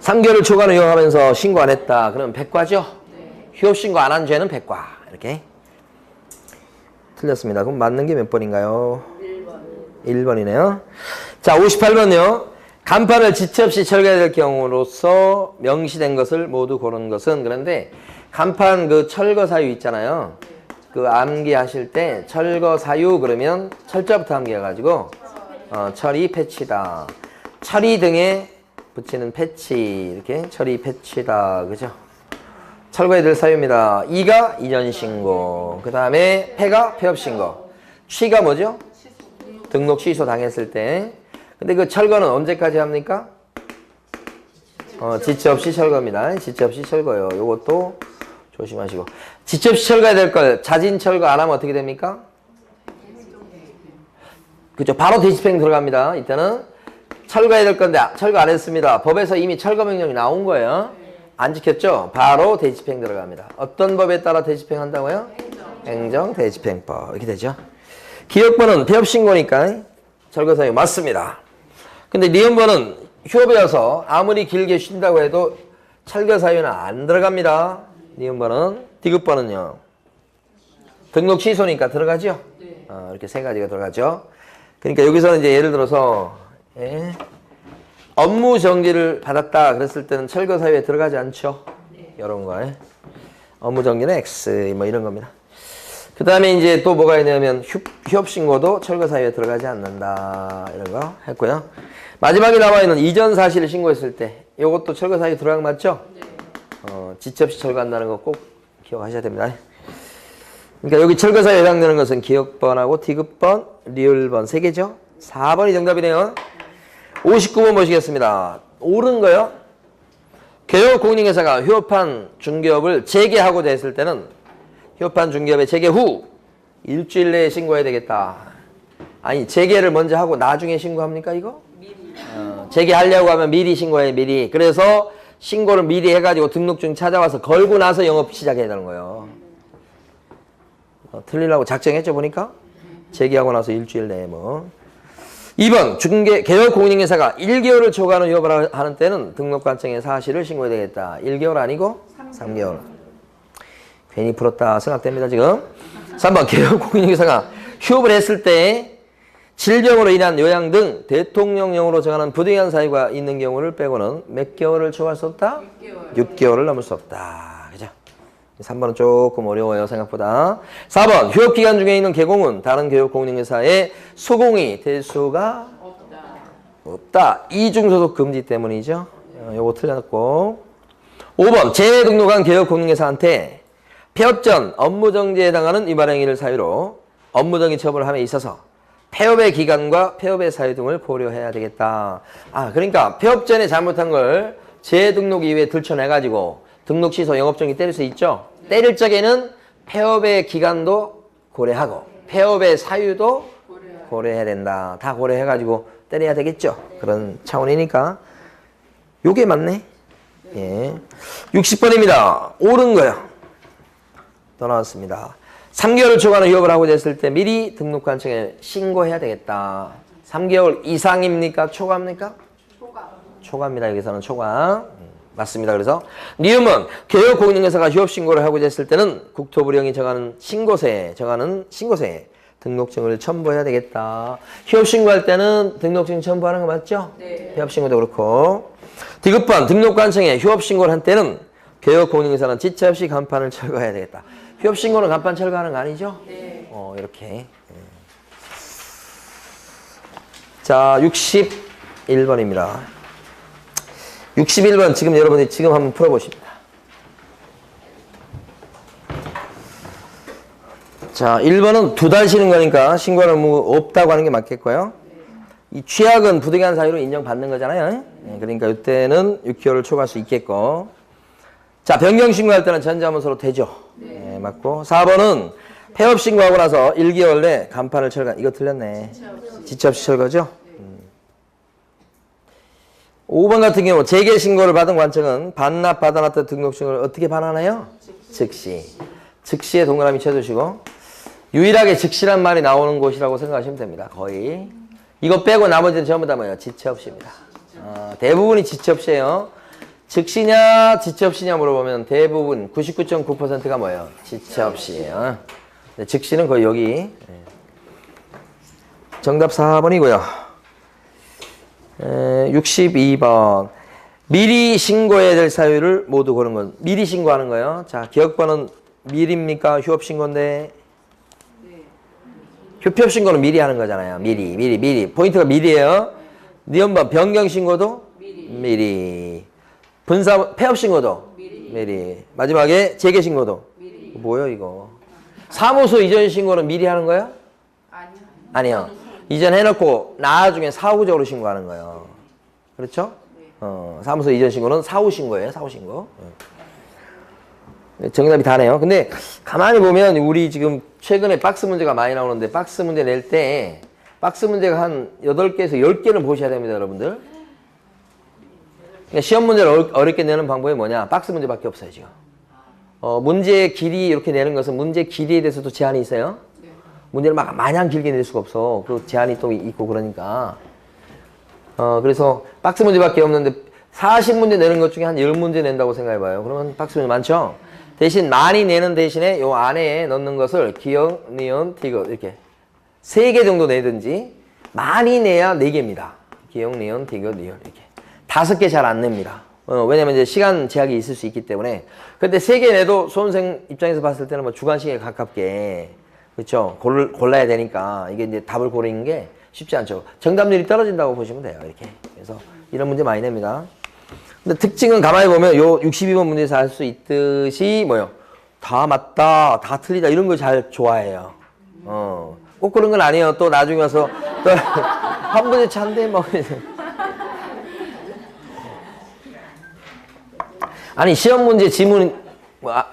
S1: 3개월을 초과하는 휴업하면서 신고 안 했다. 그러면 100과죠? 네. 휴업신고 안 한 죄는 100과. 이렇게. 틀렸습니다. 그럼 맞는 게 몇 번인가요? 1번이네요. 자, 58번요. 간판을 지체 없이 철거해야 될 경우로서 명시된 것을 모두 고른 것은 그런데 간판 그 철거 사유 있잖아요. 그 암기하실 때 철거 사유 그러면 철자부터 암기해가지고 처리 패치다. 처리 등의 붙이는 패치 이렇게 처리 패치다. 그죠? 철거해야 될 사유입니다. 2가 이전 신고. 그 다음에 폐가 폐업 신고. 취가 뭐죠? 등록 취소 당했을 때. 근데 그 철거는 언제까지 합니까? 지체 없이 철거입니다. 지체 없이 철거요. 요것도 조심하시고. 지체 없이 철거해야 될 걸 자진 철거 안 하면 어떻게 됩니까? 그죠? 바로 대집행 들어갑니다. 이때는 철거해야 될 건데 철거 안 했습니다. 법에서 이미 철거 명령이 나온 거예요. 안 지켰죠? 바로 대집행 들어갑니다. 어떤 법에 따라 대집행 한다고요? 행정 대집행법. 이렇게 되죠. 기억번은 폐업 신고니까 철거 사유 맞습니다. 근데 니은번은 휴업이어서 아무리 길게 쉰다고 해도 철거 사유는 안 들어갑니다. 니은번은. 디귿번은요. 등록 취소니까 들어가죠? 이렇게 세 가지가 들어가죠. 그러니까 여기서는 이제 예를 들어서 업무 정지를 받았다 그랬을 때는 철거 사유에 들어가지 않죠. 이런 거. 업무 정지는 X 뭐 이런 겁니다. 그 다음에 이제 또 뭐가 있냐면 휴업 신고도 철거 사유에 들어가지 않는다. 이런 거 했고요. 마지막에 나와 있는 이전 사실을 신고했을 때 이것도 철거 사유 들어간 거 맞죠? 지체 없이 철거한다는 거 꼭 기억하셔야 됩니다. 그러니까 여기 철거 사유에 해당되는 것은 기억번하고 디귿번, 리을번 3개죠. 4번이 정답이네요. 59번 보시겠습니다. 옳은 거요. 개업 공인중개사가 휴업한 중개업을 재개하고자 했을 때는 휴업한 중개업의 재개 후 일주일 내에 신고해야 되겠다. 아니 재개를 먼저 하고 나중에 신고합니까 이거? 재개하려고 하면 미리 신고해 미리. 그래서 신고를 미리 해가지고 등록증 찾아와서 걸고 나서 영업 시작해야 되는 거예요. 틀리려고 작정했죠 보니까? 재개하고 나서 일주일 내에 뭐. 2번 개업 공인중개사가 1개월을 초과하는 휴업을 하는 때는 등록관청에 사실을 신고해야 되겠다. 1개월 아니고 3개월. 괜히 풀었다 생각됩니다 지금. 3번 개업 공인중개사가 휴업을 했을 때 질병으로 인한 요양 등 대통령령으로 정하는 부당한 사유가 있는 경우를 빼고는 몇 개월을 초과할 수 없다? 6개월을 넘을 수 없다. 그죠? 3번은 조금 어려워요 생각보다. 4번 휴업기간 중에 있는 개공은 다른 교육공인중개사의 수공이 될 수가 없다. 이중소속 금지 때문이죠. 요거 틀렸고. 5번 재등록한 교육공인중개사한테 폐업 전 업무정지에 해당하는 위반 행위를 사유로 업무정지 처벌을 함에 있어서 폐업의 기간과 폐업의 사유 등을 고려해야 되겠다. 그러니까 폐업 전에 잘못한 걸 재등록 이후에 들춰내가지고 등록 취소 영업정지 때릴 수 있죠. 때릴 적에는 폐업의 기간도 고려하고 폐업의 사유도 고려해야 된다. 다 고려해가지고 때려야 되겠죠. 그런 차원이니까 요게 맞네. 예. 60번입니다. 옳은 거요. 더 나왔습니다. 3개월을 초과하는 휴업을 하고자 했을 때 미리 등록관청에 신고해야 되겠다. 3개월 이상입니까? 초과입니까? 초과입니다. 여기서는 초과. 맞습니다. 그래서 니음은 개업공인중개사가 휴업신고를 하고자 했을 때는 국토부령이 정하는 신고서에 등록증을 첨부해야 되겠다. 휴업신고할 때는 등록증 첨부하는 거 맞죠? 네. 휴업신고도 그렇고. 디귿번 등록관청에 휴업신고를 한 때는 개업공인중개사는 지체 없이 간판을 철거해야 되겠다. 휴업신고는 간판 철거하는 거 아니죠? 네. 이렇게. 자, 61번입니다. 61번 지금 여러분이 지금 한번 풀어보십니다. 자, 1번은 2달 쉬는 거니까 신고할 의무 없다고 하는 게 맞겠고요. 이 취약은 부득이한 사유로 인정받는 거잖아요. 그러니까 이때는 6개월을 초과할 수 있겠고. 자, 변경 신고할 때는 전자문서로 되죠. 네, 맞고. 4번은 폐업 신고하고 나서 1개월 내 간판을 철거. 이거 틀렸네. 지체 없이 철거죠. 5번 같은 경우 재개 신고를 받은 관청은 반납 받아놨던 등록증을 어떻게 반환해요? 즉시. 즉시에 동그라미 쳐주시고 유일하게 즉시란 말이 나오는 곳이라고 생각하시면 됩니다. 거의. 이거 빼고 나머지는 전부 다 뭐예요? 지체 없이입니다. 대부분이 지체 없이에요. 즉시냐 지체 없이냐 물어보면 대부분 99.9%가 뭐예요? 지체 없이에요. 즉시는 거의 여기. 정답 4번이고요. 62번. 미리 신고해야 될 사유를 모두 고른 건 미리 신고하는 거예요. 자, 기억번은 미리입니까? 휴업신고인데. 휴업신고는 미리 하는 거잖아요. 미리. 포인트가 미리예요. 니은번 변경신고도 미리. 분사 폐업 신고도 미리. 마지막에 재개 신고도 뭐예요 이거? 사무소 이전 신고는 미리 하는 거야? 아니요. 이전 해놓고 나중에 사후적으로 신고하는 거예요. 그렇죠? 사무소 이전 신고는 사후 신고예요. 사후 신고. 정답이 다네요. 근데 가만히 보면 우리 지금 최근에 박스 문제가 많이 나오는데 박스 문제 낼 때 박스 문제가 한 8개에서 10개는 보셔야 됩니다, 여러분들. 그러니까 시험 문제를 어렵게 내는 방법이 뭐냐? 박스 문제밖에 없어요, 지금. 문제의 길이 이렇게 내는 것은 문제 길이에 대해서도 제한이 있어요. 문제를 막 마냥 길게 낼 수가 없어. 그 제한이 또 있고 그러니까. 그래서 박스 문제밖에 없는데 40문제 내는 것 중에 한 10문제 낸다고 생각해봐요. 그러면 박스 문제 많죠? 대신 많이 내는 대신에 요 안에 넣는 것을 기억, 니은, 디귿 이렇게 3개 정도 내든지 많이 내야 4개입니다. 기억, 니은, 디귿, 니은 이렇게 5개 잘 안 냅니다. 왜냐면 이제 시간 제약이 있을 수 있기 때문에. 근데 3개 내도 수험생 입장에서 봤을 때는 뭐 주관식에 가깝게 그렇죠? 골라야 되니까 이게 이제 답을 고르는 게 쉽지 않죠. 정답률이 떨어진다고 보시면 돼요. 이렇게. 그래서 이런 문제 많이 냅니다. 근데 특징은 가만히 보면 요 62번 문제에서 알 수 있듯이 뭐요? 다 맞다, 다 틀리다 이런 걸 잘 좋아해요. 꼭 그런 건 아니에요. 또 나중에 와서 또 한 문제 찬데 뭐 아니 시험 문제 지문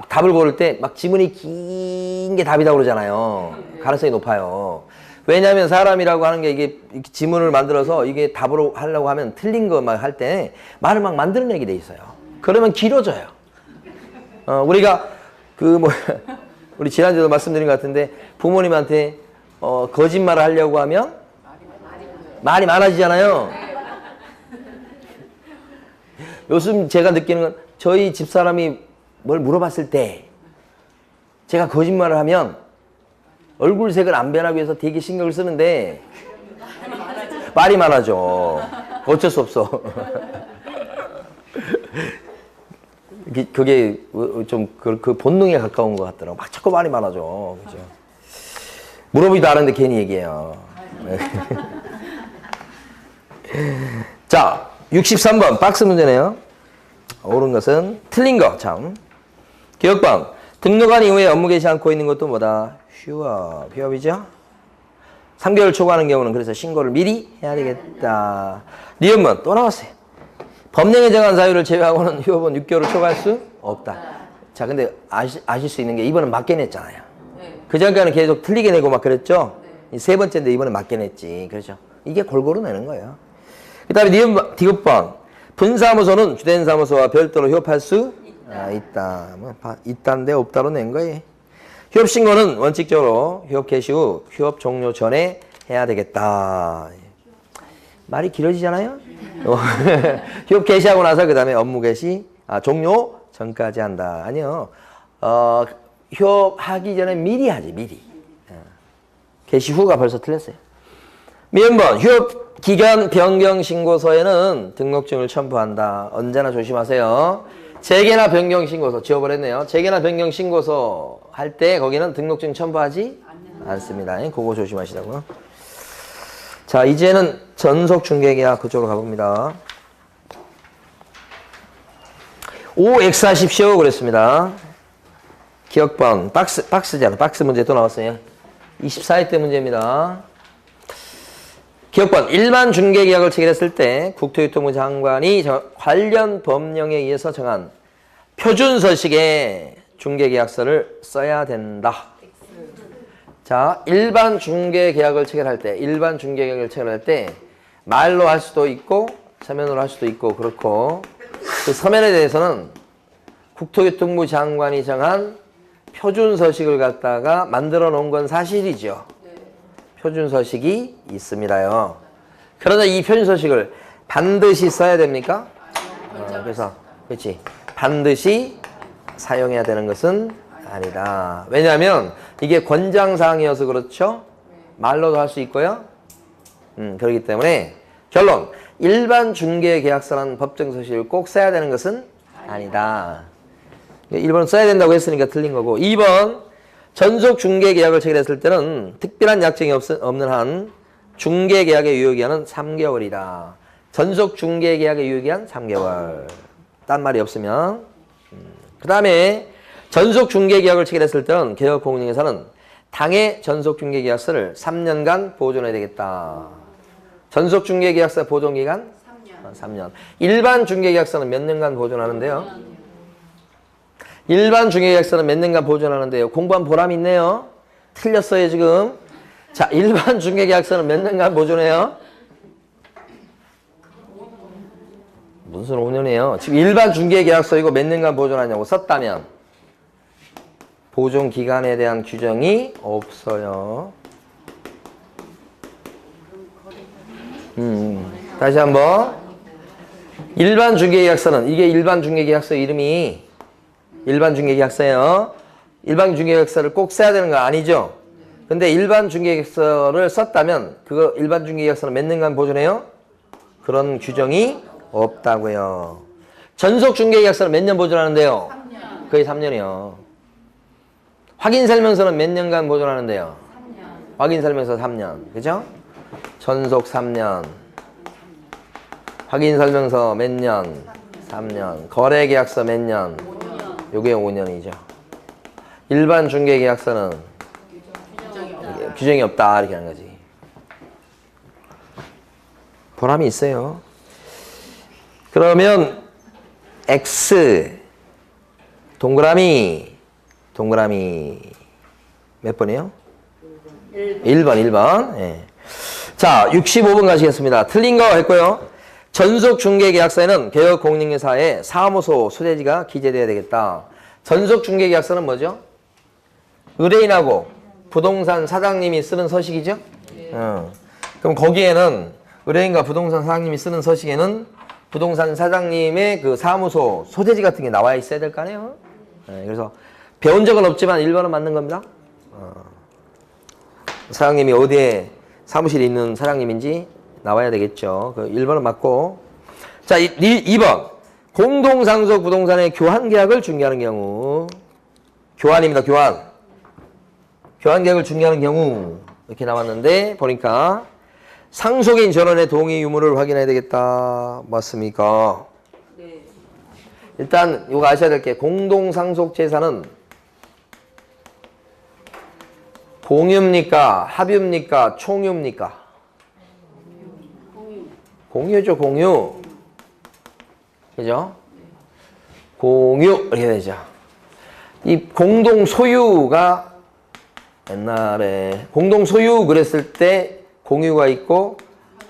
S1: 답을 고를 때 막 지문이 긴 게 답이다 그러잖아요. 가능성이 높아요. 왜냐하면 사람이라고 하는 게 이게 지문을 만들어서 이게 답으로 하려고 하면 틀린 것만 할 때 말을 막 만들어내게 돼 있어요. 그러면 길어져요. 우리가 우리 지난주에도 말씀드린 것 같은데 부모님한테 거짓말을 하려고 하면 말이 많아지잖아요. 요즘 제가 느끼는 건 저희 집사람이 뭘 물어봤을 때 제가 거짓말을 하면 얼굴색을 안 변하기 위해서 되게 신경을 쓰는데 말이 많아져. 어쩔 수 없어. 그게 좀 그 본능에 가까운 것 같더라고. 막 자꾸 말이 많아져. 그죠? 물어보지도 않았는데 괜히 얘기해요. 자, 63번 박스 문제네요. 옳은 것은 틀린 거 참. 기억방. 등록한 이후에 업무 개시 않고 있는 것도 뭐다? 휴업이죠? 3개월 초과하는 경우는 그래서 신고를 미리 해야 되겠다. 니은문 또 나왔어요. 법령에 정한 사유를 제외하고는 휴업은 6개월을 초과할 수 없다. 자, 근데 아실 수 있는 게 이번은 맞게 냈잖아요. 그 전까지는 계속 틀리게 내고 막 그랬죠? 세 번째인데 이번에 맞게 냈지. 그렇죠? 이게 골고루 내는 거예요. 그 다음에 니은문, 디귿번. 분사무소는 주된 사무소와 별도로 휴업할 수 있다. 있다인데 없다로 낸 거예요. 휴업 신고는 원칙적으로 휴업 개시 후 휴업 종료 전에 해야 되겠다. 말이 길어지잖아요. 휴업 개시하고 나서 그 다음에 업무 개시 종료 전까지 한다. 아니요. 휴업하기 전에 미리 하지. 미리. 개시 후가 벌써 틀렸어요. 미음번 휴업 기간 변경 신고서에는 등록증을 첨부한다. 언제나 조심하세요. 재개나 변경 신고서 지워버렸네요. 재개나 변경 신고서 할 때 거기는 등록증 첨부하지 않습니다. 그거 조심하시라고요. 자, 이제는 전속 중개계약 그쪽으로 가봅니다. OX하십시오 그랬습니다. 기억번 박스잖아. 박스 문제 또 나왔어요. 24회 때 문제입니다. 기억번 일반 중개계약을 체결했을 때 국토유통부 장관이 관련 법령에 의해서 정한 표준서식의 중개계약서를 써야 된다. 자, 일반 중개계약을 체결할 때 말로 할 수도 있고 서면으로 할 수도 있고 그렇고 그 서면에 대해서는 국토유통부 장관이 정한 표준서식을 갖다가 만들어 놓은 건 사실이죠. 표준서식이 있습니다요. 그러나 이 표준서식을 반드시 써야 됩니까? 그래서 그렇지. 반드시 사용해야 되는 것은 아니다. 왜냐하면 이게 권장사항이어서 그렇죠. 말로도 할 수 있고요. 그렇기 때문에 결론. 일반 중개계약서라는 법정서식을 꼭 써야 되는 것은 아니다. 1번 써야 된다고 했으니까 틀린 거고 2번 전속 중개계약을 체결했을 때는 특별한 약정이 없는 한 중개계약의 유효기한은 3개월이다. 전속 중개 계약의 유효기간 3개월. 딴 말이 없으면. 그 다음에 전속 중개 계약을 체결했을 때는 개업공인중개사는 당해 전속 중개 계약서를 3년간 보존해야 되겠다. 전속 중개 계약서 보존 기간 3년. 일반 중개 계약서는 몇 년간 보존하는데요? 일반 중개 계약서는 몇 년간 보존하는데요? 공부한 보람이 있네요. 틀렸어요, 지금. 자, 일반 중개 계약서는 몇 년간 보존해요? 무슨 5년이에요? 지금 일반 중개 계약서 이거 몇 년간 보존하냐고 썼다면 보존 기간에 대한 규정이 없어요. 다시 한번. 일반 중개 계약서는 이게 일반 중개 계약서 이름이 일반 중개 계약서예요. 일반 중개 계약서를 꼭 써야 되는 거 아니죠? 근데 일반 중개 계약서를 썼다면 그거 일반 중개 계약서는 몇 년간 보존해요? 그런 규정이 없다고요. 전속 중개 계약서는 몇 년 보존하는데요?
S2: 3년.
S1: 거의 3년이요. 확인 설명서는 몇 년간 보존하는데요?
S2: 3년.
S1: 확인 설명서 3년. 그죠? 전속 3년. 확인 설명서 몇 년? 3년. 거래 계약서 몇 년?
S2: 5년.
S1: 요게 5년이죠. 일반 중개 계약서는 규정이 없다 이렇게 하는 거지. 보람이 있어요. 그러면 X 동그라미 몇 번이에요? 1번. 예. 자, 65번 가시겠습니다. 틀린 거 했고요. 전속 중개 계약서에는 개업 공인중개사의 사무소 소재지가 기재돼야 되겠다. 전속 중개 계약서는 뭐죠? 의뢰인하고 부동산 사장님이 쓰는 서식이죠? 그럼 거기에는 의뢰인과 부동산 사장님이 쓰는 서식에는 부동산 사장님의 그 사무소 소재지 같은 게 나와 있어야 될 거 아니에요? 그래서 배운 적은 없지만 1번은 맞는 겁니다. 사장님이 어디에 사무실에 있는 사장님인지 나와야 되겠죠. 그 1번은 맞고. 자, 2번. 공동상속 부동산의 교환 계약을 중개하는 경우. 교환입니다, 교환. 교환 계약을 중개하는 경우. 이렇게 나왔는데, 보니까 상속인 전원의 동의 유무를 확인해야 되겠다. 맞습니까?
S2: 네.
S1: 일단, 이거 아셔야 될 게, 공동상속 재산은 공유입니까? 합유입니까? 총유입니까? 공유죠, 공유. 그죠? 공유, 이렇게 되죠. 이 공동 소유가 옛날에 공동 소유 그랬을 때 공유가 있고,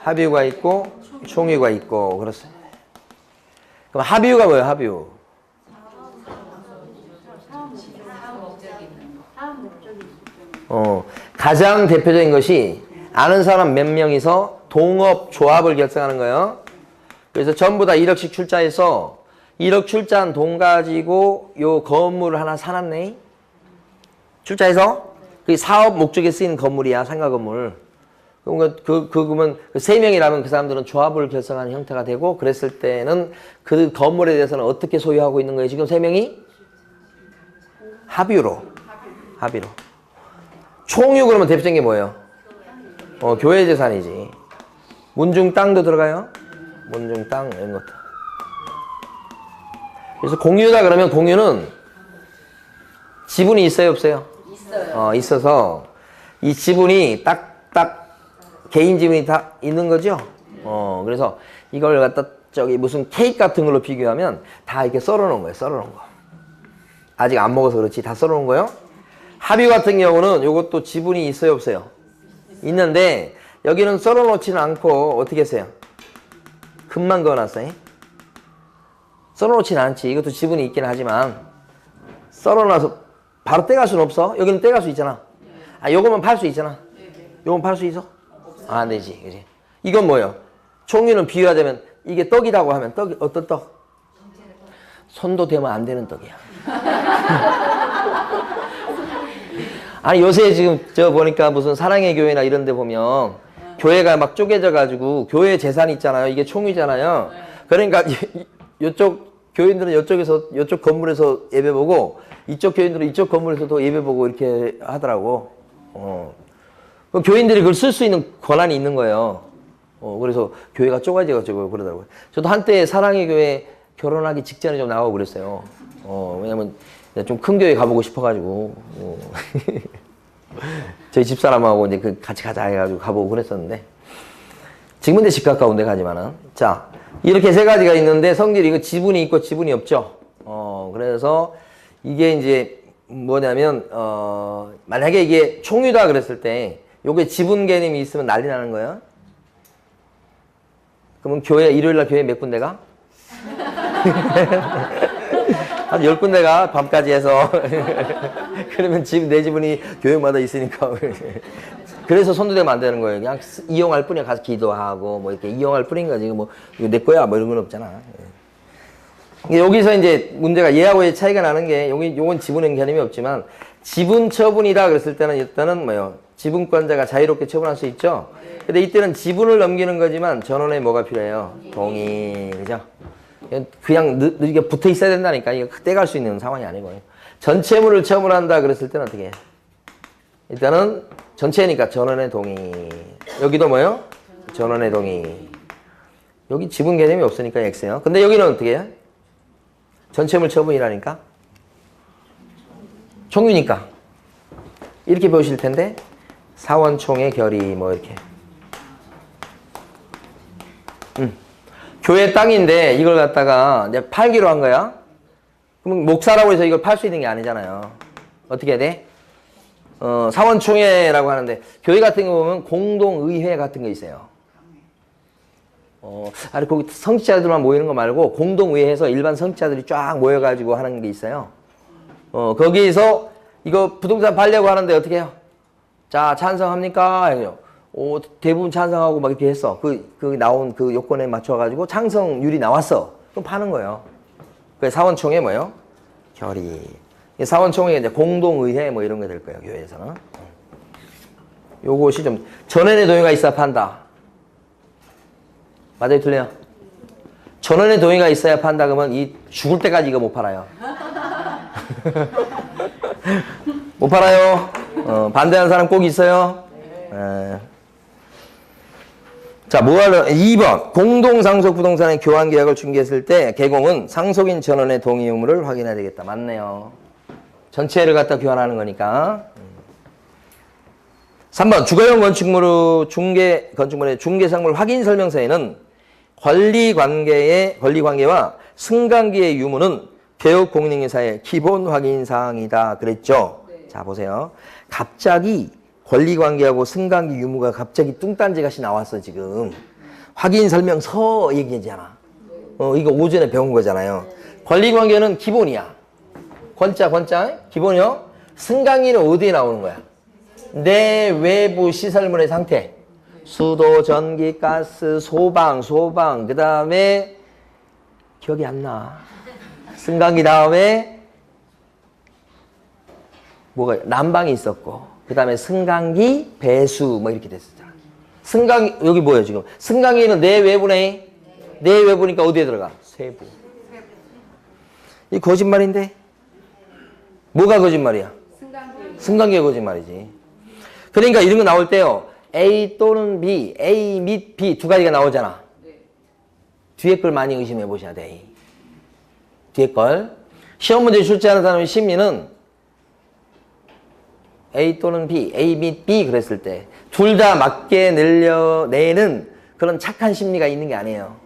S1: 합유가 있고, 총유가 있고, 그렇어요. 그럼 합유가 뭐예요, 합유? 가장 대표적인 것이 아는 사람 몇 명이서 동업, 조합을 결성하는 거예요. 그래서 전부 다 1억씩 출자해서 1억 출자한 돈 가지고 요 건물을 하나 사놨네. 출자해서 그 사업 목적에 쓰이는 건물이야, 상가 건물. 그러면 그 3명이라면 그 사람들은 조합을 결성하는 형태가 되고 그랬을 때는 그 건물에 대해서는 어떻게 소유하고 있는 거예요? 지금 3명이? 합유로. 총유 그러면 대표적인 게 뭐예요? 교회 재산이지. 문중 땅도 들어가요? 문중 땅 이런 것도. 그래서 공유다 그러면 공유는 지분이 있어요, 없어요?
S2: 있어요.
S1: 있어서 이 지분이 딱 개인 지분이 다 있는 거죠? 그래서 이걸 갖다 저기 무슨 케이크 같은 걸로 비교하면 다 이렇게 썰어 놓은 거예요, 썰어 놓은 거. 아직 안 먹어서 그렇지 다 썰어 놓은 거예요. 합의 같은 경우는 이것도 지분이 있어요, 없어요? 있는데 여기는 썰어 놓지는 않고 어떻게 했어요? 금만 그어놨어요. 썰어 놓지는 않지. 이것도 지분이 있긴 하지만 썰어 놔서 바로 떼갈 수는 없어. 여기는 떼갈 수 있잖아. 요거만 팔 수 있잖아. 요건 팔 수 있어? 안 되지. 그지? 이건 뭐예요? 총유는 비유하자면 이게 떡이라고 하면 떡이 어떤 떡? 손도 대면 안 되는 떡이야. 아니 요새 지금 저 보니까 무슨 사랑의 교회나 이런 데 보면 교회가 막 쪼개져 가지고 교회 재산이 있잖아요. 이게 총유잖아요. 그러니까 이쪽 교인들은 이쪽에서 이쪽 건물에서 예배 보고 이쪽 교인들은 이쪽 건물에서도 예배 보고 이렇게 하더라고. 그럼 교인들이 그걸 쓸 수 있는 권한이 있는 거예요. 그래서 교회가 좁아져가지고 그러더라고요. 저도 한때 사랑의 교회 결혼하기 직전에 좀 나가고 그랬어요. 왜냐면 좀 큰 교회 가보고 싶어가지고. 저희 집사람하고 이제 같이 가자 해가지고 가보고 그랬었는데. 지금은 집 가까운 데 가지만은. 자, 이렇게 세 가지가 있는데 성질이 이거 지분이 있고 지분이 없죠. 그래서 이게 이제 뭐냐면, 만약에 이게 총유다 그랬을 때 요게 지분 개념이 있으면 난리 나는 거예요. 그러면 교회, 일요일날 교회 몇 군데가? 한 10군데가 밤까지 해서. 그러면 내 지분이 교회마다 있으니까. 그래서 손도 대면 안 되는 거예요. 그냥 이용할 뿐이야. 가서 기도하고, 뭐 이렇게 이용할 뿐인 거지. 뭐, 이거 내 거야. 뭐 이런 건 없잖아. 여기서 이제 문제가 얘하고의 차이가 나는 게, 요건 지분의 개념이 없지만, 지분 처분이다 그랬을 때는 일단은 뭐요? 지분권자가 자유롭게 처분할 수 있죠? 근데 이때는 지분을 넘기는 거지만 전원에 뭐가 필요해요? 동의. 그죠? 그냥 이게 붙어 있어야 된다니까. 이거 떼갈 수 있는 상황이 아니고요. 전체물을 처분한다 그랬을 때는 어떻게 해? 일단은 전체니까 전원의 동의. 여기도 뭐요? 전원의 동의. 여기 지분 개념이 없으니까 X요. 근데 여기는 어떻게 해요? 전체물 처분이라니까? 총유니까. 이렇게 보실 텐데, 사원총회 결의, 뭐, 이렇게. 교회 땅인데, 이걸 갖다가 이제 팔기로 한 거야? 그럼 목사라고 해서 이걸 팔 수 있는 게 아니잖아요. 어떻게 해야 돼? 사원총회라고 하는데, 교회 같은 거 보면 공동의회 같은 거 있어요. 아니, 거기 성직자들만 모이는 거 말고, 공동의회에서 일반 성직자들이 쫙 모여가지고 하는 게 있어요. 거기에서 이거 부동산 팔려고 하는데 어떻게 해요? 자, 찬성합니까? 대부분 찬성하고 막 이렇게 했어. 그 나온 그 요건에 맞춰가지고 찬성률이 나왔어. 그럼 파는 거예요. 그 사원총회 뭐예요? 결의. 사원총회가 이제 공동의회 뭐 이런 게 될 거예요, 교회에서는. 요것이 좀, 전원의 동의가 있어야 판다. 맞아요, 틀려요? 전원의 동의가 있어야 판다 그러면 이 죽을 때까지 이거 못 팔아요. 못 팔아요. 반대하는 사람 꼭 있어요. 자, 뭐하러 2번 공동상속 부동산의 교환 계약을 중개했을 때 개공은 상속인 전원의 동의 의무를 확인해야 되겠다. 맞네요. 전체를 갖다 교환하는 거니까. 3번 주거용 건축물의 건축물의 중개상물 확인 설명서에는 권리관계와 승강기의 유무는 개업공인인사의 기본 확인 사항이다 그랬죠. 네. 자, 보세요. 갑자기 권리관계하고 승강기 유무가 갑자기 뚱딴지같이 나왔어 지금. 확인 설명서 얘기하잖아. 이거 오전에 배운 거잖아요. 권리관계는 기본이야. 권자 기본이요. 승강기는 어디에 나오는 거야? 내 외부 시설물의 상태. 수도, 전기, 가스, 소방, 그 다음에 기억이 안 나. 승강기 다음에 뭐가 난방이 있었고, 그 다음에 승강기, 배수 뭐 이렇게 됐었잖아. 승강기 여기 뭐예요 지금? 승강기는 내 외부네. 내 외부니까 어디에 들어가? 세부. 이 거짓말인데? 뭐가 거짓말이야? 승강기가 거짓말이지. 그러니까 이런 거 나올 때요. A 또는 B, A 및 B 두 가지가 나오잖아. 뒤에 걸 많이 의심해 보셔야 돼. 뒤에 걸. 시험 문제 출제하는 사람의 심리는 A 또는 B, A 및 B 그랬을 때 둘 다 맞게 내는 그런 착한 심리가 있는 게 아니에요.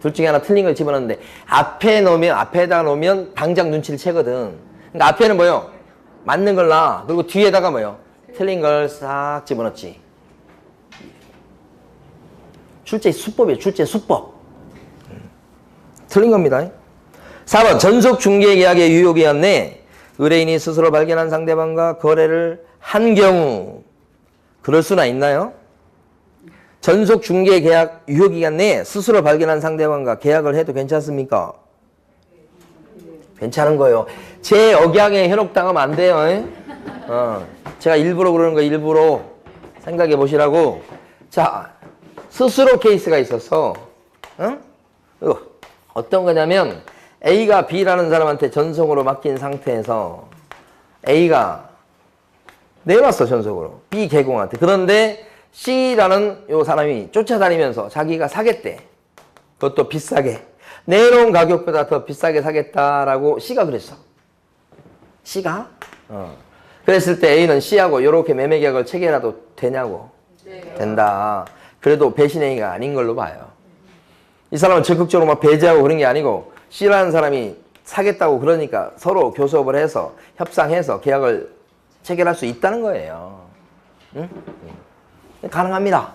S1: 둘 중에 하나 틀린 걸 집어넣는데 앞에다가 놓으면 당장 눈치를 채거든. 그러니까 앞에는 뭐요? 맞는 걸 놔. 그리고 뒤에다가 뭐요? 틀린 걸 싹 집어넣지. 출제 수법이에요. 출제 수법. 틀린 겁니다. 4번 전속중개계약의 유효기간 내 의뢰인이 스스로 발견한 상대방과 거래를 한 경우 그럴 수나 있나요? 전속중개계약 유효기간 내에 스스로 발견한 상대방과 계약을 해도 괜찮습니까? 괜찮은 거예요. 제 억양에 현혹당하면 안 돼요. 제가 일부러 그러는 거 일부러 생각해 보시라고. 자, 스스로 케이스가 있어서 어떤 거냐면 A가 B라는 사람한테 전속으로 맡긴 상태에서 A가 내놨어 전속으로 B 개공한테. 그런데 C라는 요 사람이 쫓아다니면서 자기가 사겠대. 그것도 비싸게. 내놓은 가격보다 더 비싸게 사겠다라고 C가 그랬어. C가? 그랬을 때 A는 C하고 이렇게 매매 계약을 체결해도 되냐고. 된다. 그래도 배신 행위가 아닌 걸로 봐요. 이 사람은 적극적으로 막 배제하고 그런 게 아니고 C라는 사람이 사겠다고 그러니까 서로 교섭을 해서 협상해서 계약을 체결할 수 있다는 거예요. 응? 가능합니다.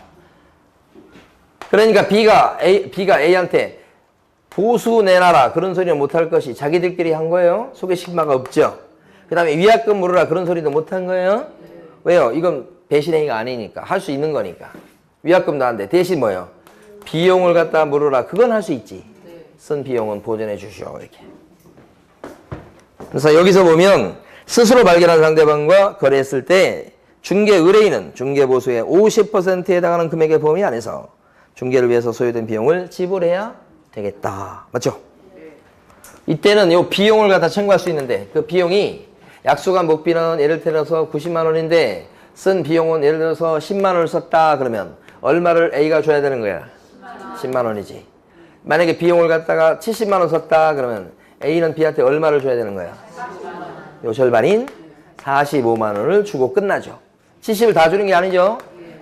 S1: 그러니까 B가 A한테 보수 내놔라 그런 소리는 못할 것이 자기들끼리 한 거예요. 소개시킨 바가 없죠. 그 다음에 위약금 물으라 그런 소리도 못한 거예요. 왜요? 이건 배신행위가 아니니까 할 수 있는 거니까. 위약금도 안 돼. 대신 뭐예요? 비용을 갖다 물으라. 그건 할 수 있지. 쓴 비용은 보전해 주시오. 이렇게. 그래서 여기서 보면 스스로 발견한 상대방과 거래했을 때 중개 의뢰인은 중개 보수의 50%에 해당하는 금액의 범위 안에서 중개를 위해서 소요된 비용을 지불해야 되겠다. 맞죠? 이때는 이 비용을 갖다 청구할 수 있는데 그 비용이 약속한 목비는 예를 들어서 90만 원인데 쓴 비용은 예를 들어서 10만 원을 썼다 그러면 얼마를 A가 줘야 되는 거야? 10만 원이지. 만약에 비용을 갖다가 70만 원 썼다 그러면 A는 B한테 얼마를 줘야 되는 거야? 요 절반인 45만 원을 주고 끝나죠. 70을 다 주는 게 아니죠.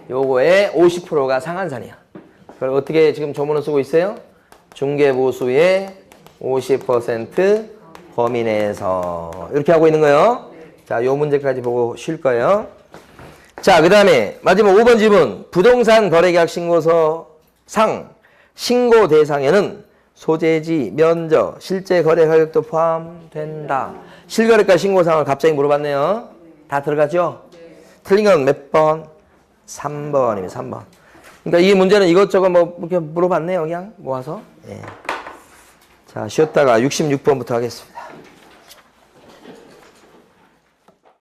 S1: 요거의 50%가 상한선이야. 그걸 어떻게 지금 조문을 쓰고 있어요? 중개보수의 50% 범위 내에서 이렇게 하고 있는 거예요. 자, 요 문제까지 보고 쉴 거예요. 자, 그 다음에 마지막 5번 지문. 부동산 거래계약 신고서 상 신고 대상에는 소재지, 면적, 실제 거래 가격도 포함된다. 실거래가 신고사항을 갑자기 물어봤네요. 다 들어가죠? 틀린 건 몇 번? 3번이면 3번. 그러니까 이 문제는 이것저것 뭐 이렇게 물어봤네요. 그냥 모아서. 예. 자, 쉬었다가 66번부터 하겠습니다.